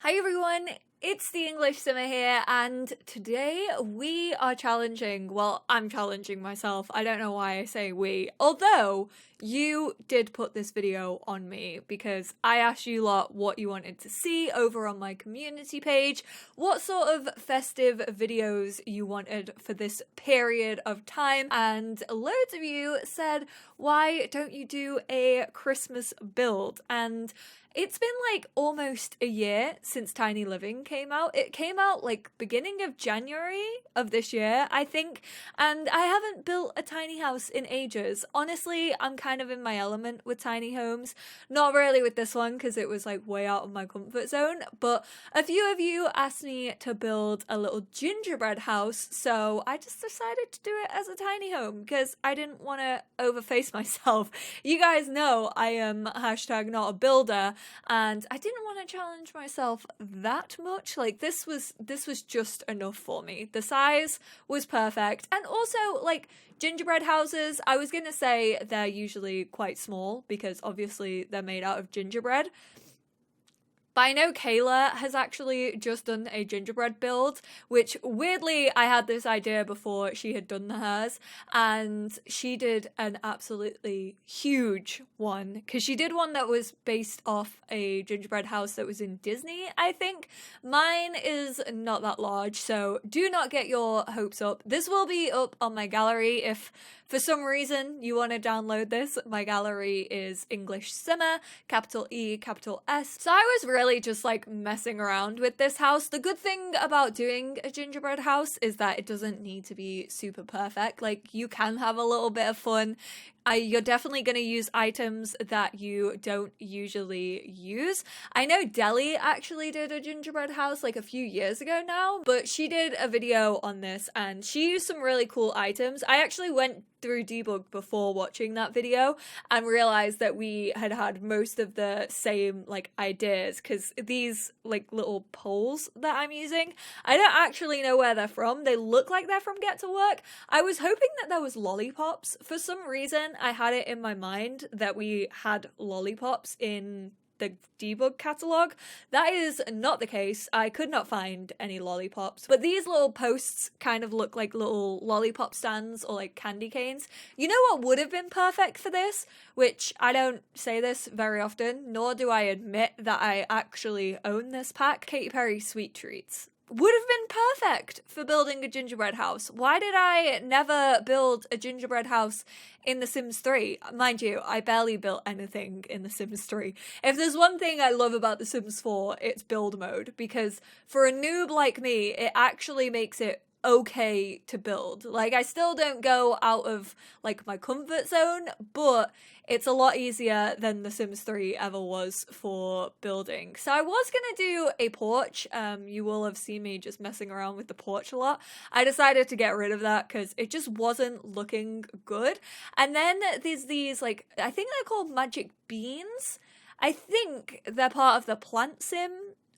Hi everyone, it's the EnglishSimmer here, and today we are challenging, well, I'm challenging myself, I don't know why I say we, although you did put this video on me because I asked you lot what you wanted to see over on my community page, what sort of festive videos you wanted for this period of time, and loads of you said, why don't you do a Christmas build? And it's been like almost a year since Tiny Living came out. It came out like beginning of January of this year, I think, and I haven't built a tiny house in ages. Honestly, I'm kind of in my element with tiny homes. Not really with this one because it was like way out of my comfort zone, but a few of you asked me to build a little gingerbread house, so I just decided to do it as a tiny home because I didn't want to overface myself. You guys know I am hashtag not a builder, and I didn't want to challenge myself that much. Like this was just enough for me. The size was perfect, and also like gingerbread houses, I was gonna say they're usually quite small because obviously they're made out of gingerbread. But I know Kayla has actually just done a gingerbread build, which weirdly I had this idea before she had done hers, and she did an absolutely huge one because she did one that was based off a gingerbread house that was in Disney, I think. Mine is not that large, so do not get your hopes up. This will be up on my gallery if for some reason you want to download this. My gallery is EnglishSimmer, capital E, capital S. So I was really just like messing around with this house. The good thing about doing a gingerbread house is that it doesn't need to be super perfect. Like you can have a little bit of fun. You're definitely going to use items that you don't usually use. I know Deli actually did a gingerbread house like a few years ago now, but she did a video on this and she used some really cool items. I actually went through debug before watching that video and realized that we had most of the same like ideas, because these like little poles that I'm using, I don't actually know where they're from. They look like they're from Get to Work. I was hoping that there was lollipops. For some reason I had it in my mind that we had lollipops in the debug catalog. That is not the case. I could not find any lollipops, but these little posts kind of look like little lollipop stands or like candy canes. You know what would have been perfect for this, which I don't say this very often, nor do I admit that I actually own this pack? Katy Perry Sweet Treats would have been perfect for building a gingerbread house. Why did I never build a gingerbread house in The Sims 3? Mind you, I barely built anything in The Sims 3. If there's one thing I love about The Sims 4, it's build mode, because for a noob like me, it actually makes it okay to build. Like I still don't go out of like my comfort zone, but it's a lot easier than The Sims 3 ever was for building. So I was gonna do a porch. You will have seen me just messing around with the porch a lot. I decided to get rid of that because it just wasn't looking good. And then there's these like, I think they're called magic beans. I think they're part of the plant sim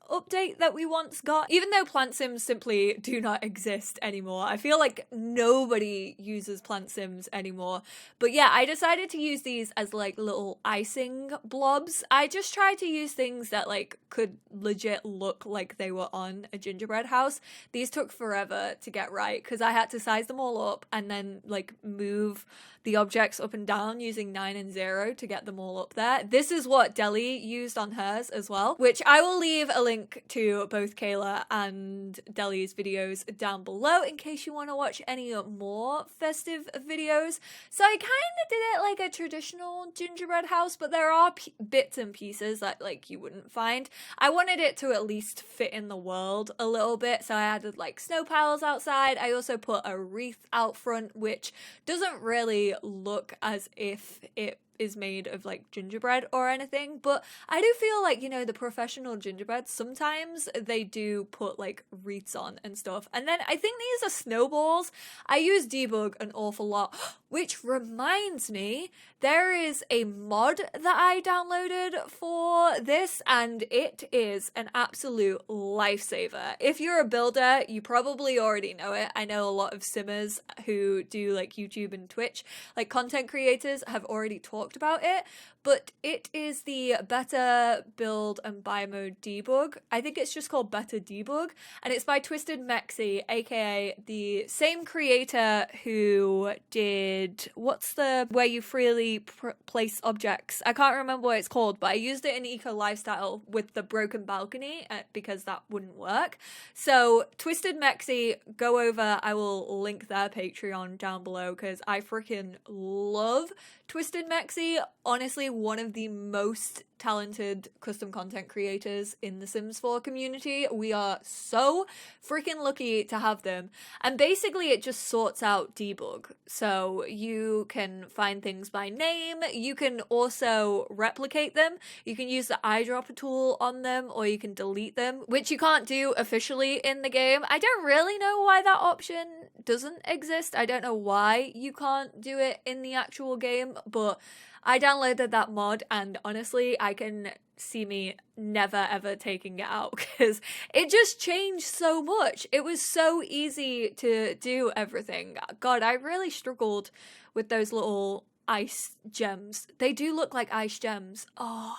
update that we once got. Even though plant sims simply do not exist anymore, I feel like nobody uses plant sims anymore. But yeah, I decided to use these as like little icing blobs. I just tried to use things that like could legit look like they were on a gingerbread house. These took forever to get right because I had to size them all up and then like move the objects up and down using 9 and 0 to get them all up there. This is what Deli used on hers as well, which I will leave a link to both Kayla and Deli's videos down below in case you want to watch any more festive videos. So I kind of did it like a traditional gingerbread house, but there are bits and pieces that like you wouldn't find. I wanted it to at least fit in the world a little bit, so I added like snow piles outside. I also put a wreath out front, which doesn't really look as if it is made of like gingerbread or anything, but I do feel like, you know, the professional gingerbread, sometimes they do put like wreaths on and stuff. And then I think these are snowballs. I use debug an awful lot, which reminds me, there is a mod that I downloaded for this and it is an absolute lifesaver. If you're a builder, you probably already know it. I know a lot of simmers who do like YouTube and Twitch, like content creators, have already talked about it, but it is the Better Build and Buy Mode debug. I think it's just called Better Debug, and it's by Twisted Mexi, aka the same creator who did, what's the, where you freely place objects? I can't remember what it's called, but I used it in Eco Lifestyle with the broken balcony because that wouldn't work. So Twisted Mexi, go over, I will link their Patreon down below because I freaking love Twisted Mexi. Honestly, one of the most talented custom content creators in the Sims 4 community. We are so freaking lucky to have them. And basically it just sorts out debug. So you can find things by name, you can also replicate them, you can use the eyedropper tool on them, or you can delete them, which you can't do officially in the game. I don't really know why that option doesn't exist. I don't know why you can't do it in the actual game, but I downloaded that mod and honestly I can see me never ever taking it out because it just changed so much. It was so easy to do everything. God, I really struggled with those little ice gems. They do look like ice gems. Oh,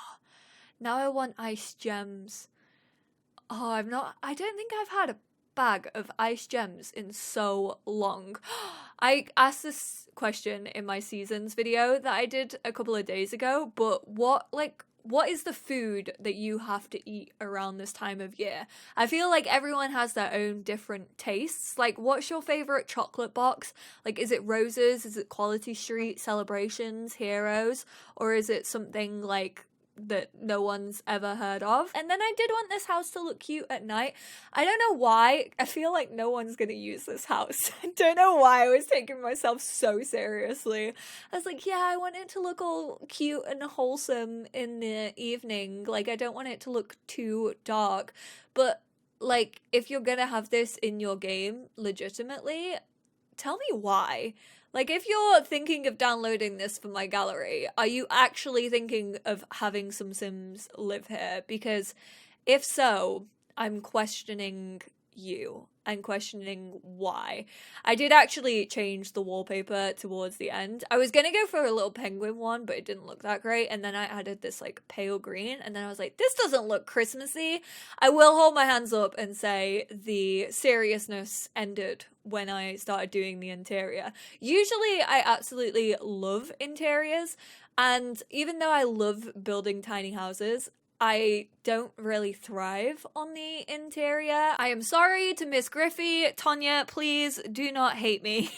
now I want ice gems. Oh, I don't think I've had a bag of ice gems in so long. I asked this question in my seasons video that I did a couple of days ago, but what is the food that you have to eat around this time of year? I feel like everyone has their own different tastes. Like, what's your favorite chocolate box? Like, is it Roses? Is it Quality Street, Celebrations, Heroes? Or is it something like that no one's ever heard of? And then I did want this house to look cute at night. I don't know why. I feel like no one's gonna use this house. I don't know why I was taking myself so seriously. I was like, yeah, I want it to look all cute and wholesome in the evening. Like, I don't want it to look too dark. But, like, if you're gonna have this in your game, legitimately, tell me why. Like, if you're thinking of downloading this for my gallery, are you actually thinking of having some Sims live here? Because if so, I'm questioning you and questioning why. I did actually change the wallpaper towards the end. I was gonna go for a little penguin one, but it didn't look that great. And then I added this like pale green, and then I was like, this doesn't look Christmassy. I will hold my hands up and say the seriousness ended when I started doing the interior. Usually I absolutely love interiors, and even though I love building tiny houses, I don't really thrive on the interior. I am sorry to Miss Griffey. Tonya, please do not hate me.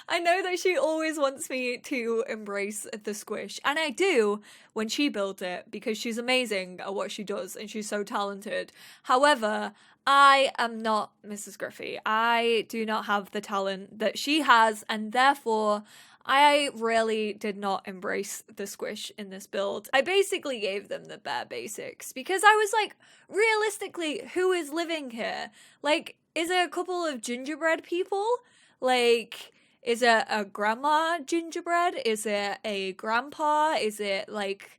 I know that she always wants me to embrace the squish, and I do when she builds it because she's amazing at what she does and she's so talented. However, I am not Mrs. Griffey. I do not have the talent that she has, and therefore I really did not embrace the squish in this build. I basically gave them the bare basics because I was like, realistically, who is living here? Like, is it a couple of gingerbread people? Like, is it a grandma gingerbread? Is it a grandpa? Is it like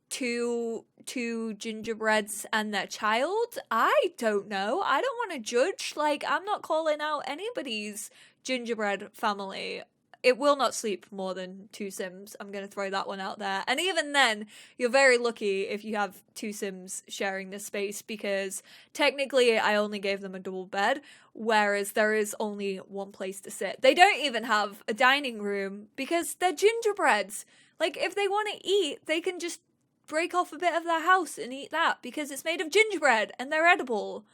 two gingerbreads and their child? I don't know. I don't want to judge. Like, I'm not calling out anybody's gingerbread family. It will not sleep more than 2 Sims. I'm going to throw that one out there. And even then, you're very lucky if you have 2 Sims sharing this space, because technically I only gave them a double bed, whereas there is only one place to sit. They don't even have a dining room because they're gingerbreads. Like, if they want to eat, they can just break off a bit of their house and eat that because it's made of gingerbread and they're edible.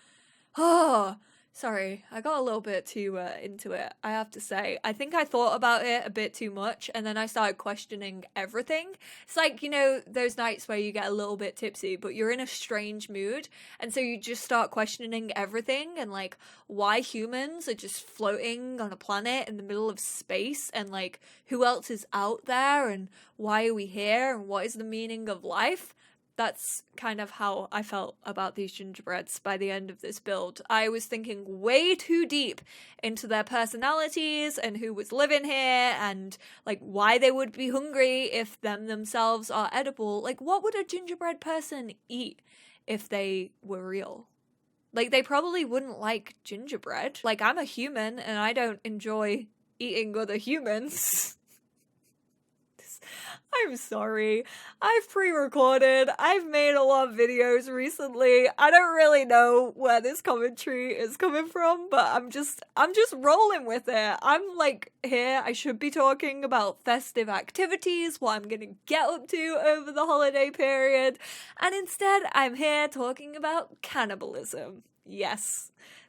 Oh, sorry, I got a little bit too into it, I have to say. I think I thought about it a bit too much, and then I started questioning everything. It's like, you know, those nights where you get a little bit tipsy, but you're in a strange mood, and so you just start questioning everything, and like, why humans are just floating on a planet in the middle of space, and like, who else is out there, and why are we here, and what is the meaning of life? That's kind of how I felt about these gingerbreads by the end of this build. I was thinking way too deep into their personalities and who was living here and like why they would be hungry if them themselves are edible. Like, what would a gingerbread person eat if they were real? Like, they probably wouldn't like gingerbread. Like, I'm a human and I don't enjoy eating other humans. I'm sorry. I've pre-recorded. I've made a lot of videos recently. I don't really know where this commentary is coming from, but I'm just rolling with it. I'm like here, I should be talking about festive activities, what I'm gonna get up to over the holiday period, and instead I'm here talking about cannibalism. Yes.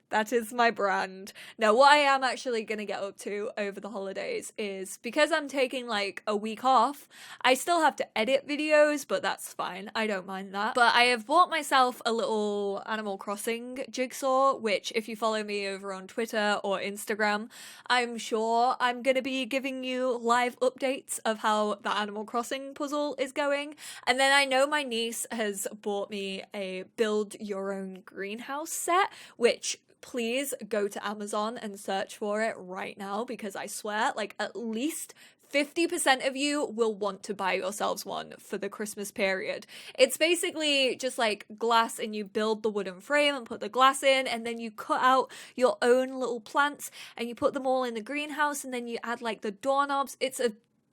That is my brand. Now, what I am actually going to get up to over the holidays is, because I'm taking like a week off, I still have to edit videos, but that's fine. I don't mind that. But I have bought myself a little Animal Crossing jigsaw, which if you follow me over on Twitter or Instagram, I'm sure I'm going to be giving you live updates of how the Animal Crossing puzzle is going. And then I know my niece has bought me a build your own greenhouse set, which please go to Amazon and search for it right now, because I swear, like, at least 50% of you will want to buy yourselves one for the Christmas period. It's basically just like glass, and you build the wooden frame and put the glass in, and then you cut out your own little plants and you put them all in the greenhouse, and then you add like the doorknobs.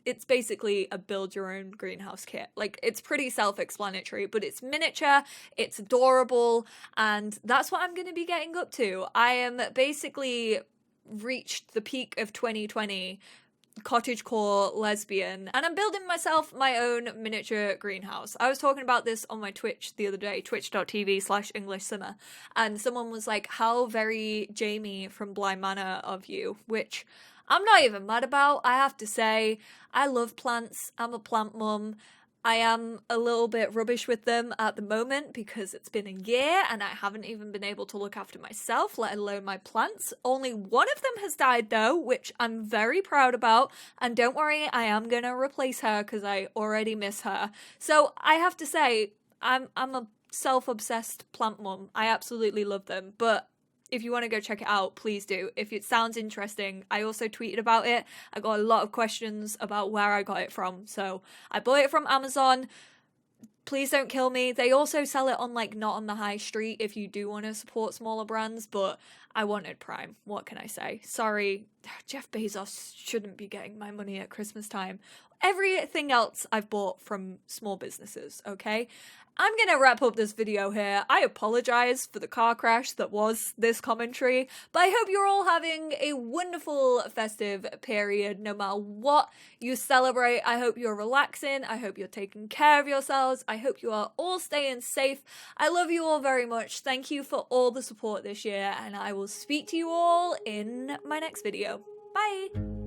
It's basically a build your own greenhouse kit. Like, it's pretty self-explanatory, but it's miniature, it's adorable, and that's what I'm going to be getting up to. I am basically reached the peak of 2020 cottagecore lesbian, and I'm building myself my own miniature greenhouse. I was talking about this on my Twitch the other day, twitch.tv/EnglishSimmer, and someone was like, how very Jamie from Blind Manor of you, which I'm not even mad about. I have to say, I love plants. I'm a plant mum. I am a little bit rubbish with them at the moment because it's been a year and I haven't even been able to look after myself, let alone my plants. Only one of them has died though, which I'm very proud about. And don't worry, I am going to replace her because I already miss her. So I have to say, I'm a self-obsessed plant mum. I absolutely love them. But if you want to go check it out, please do. If it sounds interesting, I also tweeted about it. I got a lot of questions about where I got it from. So I bought it from Amazon. Please don't kill me. They also sell it on, like, not on the high street if you do want to support smaller brands, but I wanted Prime. What can I say? Sorry, Jeff Bezos shouldn't be getting my money at Christmas time. Everything else I've bought from small businesses, okay? I'm gonna wrap up this video here. I apologize for the car crash that was this commentary, but I hope you're all having a wonderful festive period no matter what you celebrate. I hope you're relaxing. I hope you're taking care of yourselves. I hope you are all staying safe. I love you all very much. Thank you for all the support this year, and I will speak to you all in my next video. Bye!